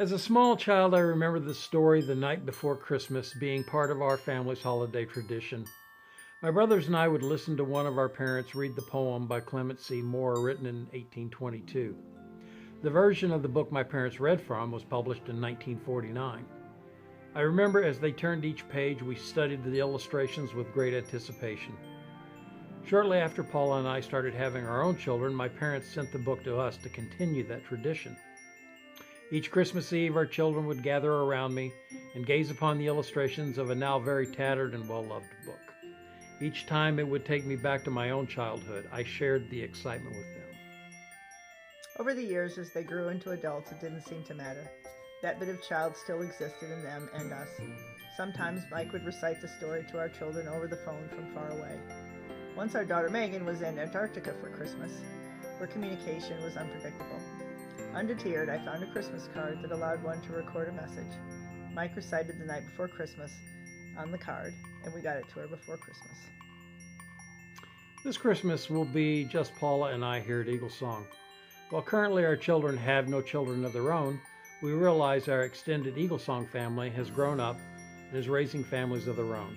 As a small child, I remember the story the night before Christmas being part of our family's holiday tradition. My brothers and I would listen to one of our parents read the poem by Clement C. Moore written in 1822. The version of the book my parents read from was published in 1949. I remember as they turned each page, we studied the illustrations with great anticipation. Shortly after Paula and I started having our own children, my parents sent the book to us to continue that tradition. Each Christmas Eve, our children would gather around me and gaze upon the illustrations of a now very tattered and well-loved book. Each time it would take me back to my own childhood. I shared the excitement with them. Over the years, as they grew into adults, it didn't seem to matter. That bit of child still existed in them and us. Sometimes Mike would recite the story to our children over the phone from far away. Once our daughter Megan was in Antarctica for Christmas, where communication was unpredictable. Undeterred, I found a Christmas card that allowed one to record a message. Mike recited the night before Christmas on the card, and we got it to her before Christmas. This Christmas will be just Paula and I here at EagleSong. While currently our children have no children of their own, we realize our extended EagleSong family has grown up and is raising families of their own.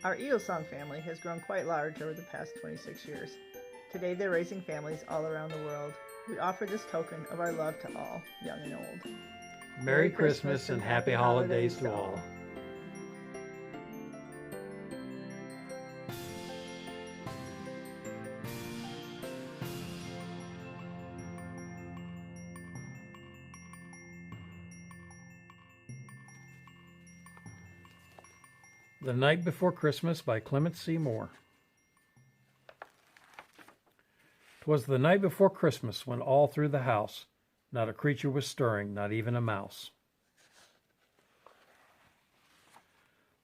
Our EagleSong family has grown quite large over the past 26 years. Today they're raising families all around the world. We offer this token of our love to all, young and old. Merry Christmas and happy holidays to all. The Night Before Christmas by Clement C. Moore. 'Twas the night before Christmas when all through the house not a creature was stirring, not even a mouse.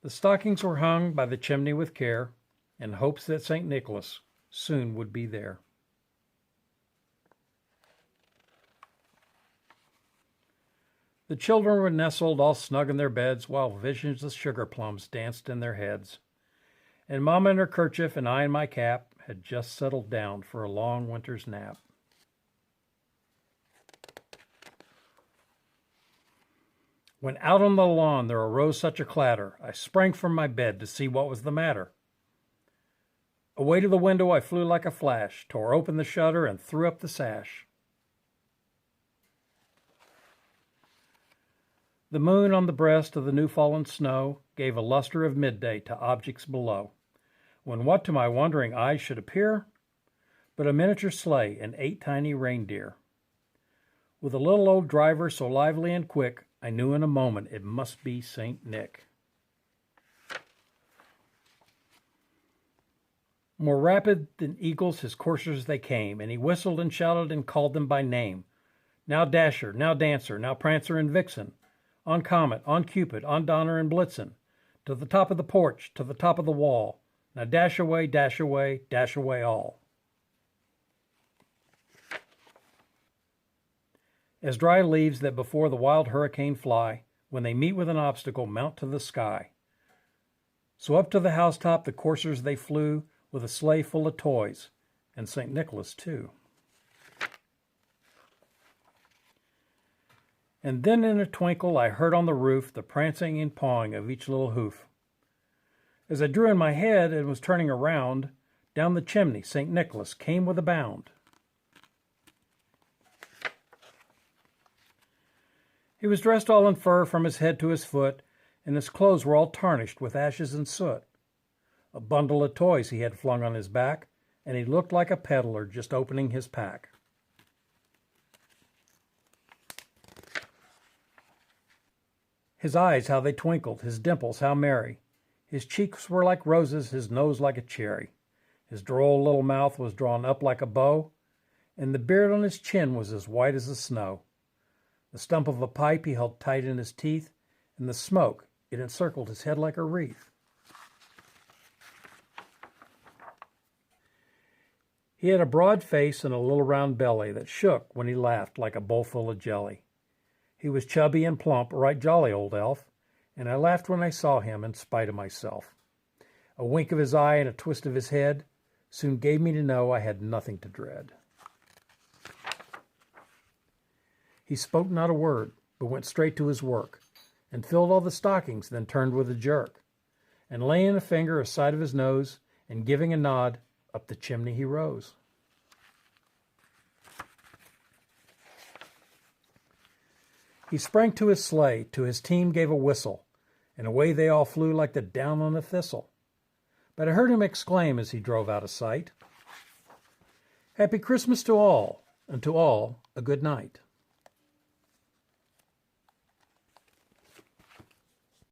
The stockings were hung by the chimney with care, in hopes that St. Nicholas soon would be there. The children were nestled all snug in their beds, while visions of sugar plums danced in their heads. And Mama in her kerchief and I in my cap had just settled down for a long winter's nap. When out on the lawn there arose such a clatter, I sprang from my bed to see what was the matter. Away to the window I flew like a flash, tore open the shutter and threw up the sash. The moon on the breast of the new-fallen snow gave a luster of midday to objects below, when what to my wondering eyes should appear but a miniature sleigh and 8 tiny reindeer. With a little old driver so lively and quick, I knew in a moment it must be St. Nick. More rapid than eagles his coursers they came, and he whistled and shouted and called them by name. Now Dasher, now Dancer, now Prancer and Vixen, on Comet, on Cupid, on Donner and Blitzen, to the top of the porch, to the top of the wall. Now dash away, dash away, dash away all. As dry leaves that before the wild hurricane fly, when they meet with an obstacle, mount to the sky. So up to the housetop the coursers they flew, with a sleigh full of toys, and St. Nicholas too. And then in a twinkle I heard on the roof the prancing and pawing of each little hoof. As I drew in my head and was turning around, down the chimney St. Nicholas came with a bound. He was dressed all in fur from his head to his foot, and his clothes were all tarnished with ashes and soot. A bundle of toys he had flung on his back, and he looked like a peddler just opening his pack. His eyes, how they twinkled, his dimples, how merry. His cheeks were like roses, his nose like a cherry. His droll little mouth was drawn up like a bow, and the beard on his chin was as white as the snow. The stump of a pipe he held tight in his teeth, and the smoke, it encircled his head like a wreath. He had a broad face and a little round belly that shook when he laughed like a bowl full of jelly. He was chubby and plump, a right jolly old elf, and I laughed when I saw him in spite of myself. A wink of his eye and a twist of his head soon gave me to know I had nothing to dread. He spoke not a word, but went straight to his work, and filled all the stockings, then turned with a jerk, and laying a finger aside of his nose, and giving a nod, up the chimney he rose. He sprang to his sleigh, to his team gave a whistle, and away they all flew like the down on a thistle. But I heard him exclaim as he drove out of sight, "Happy Christmas to all, and to all a good night."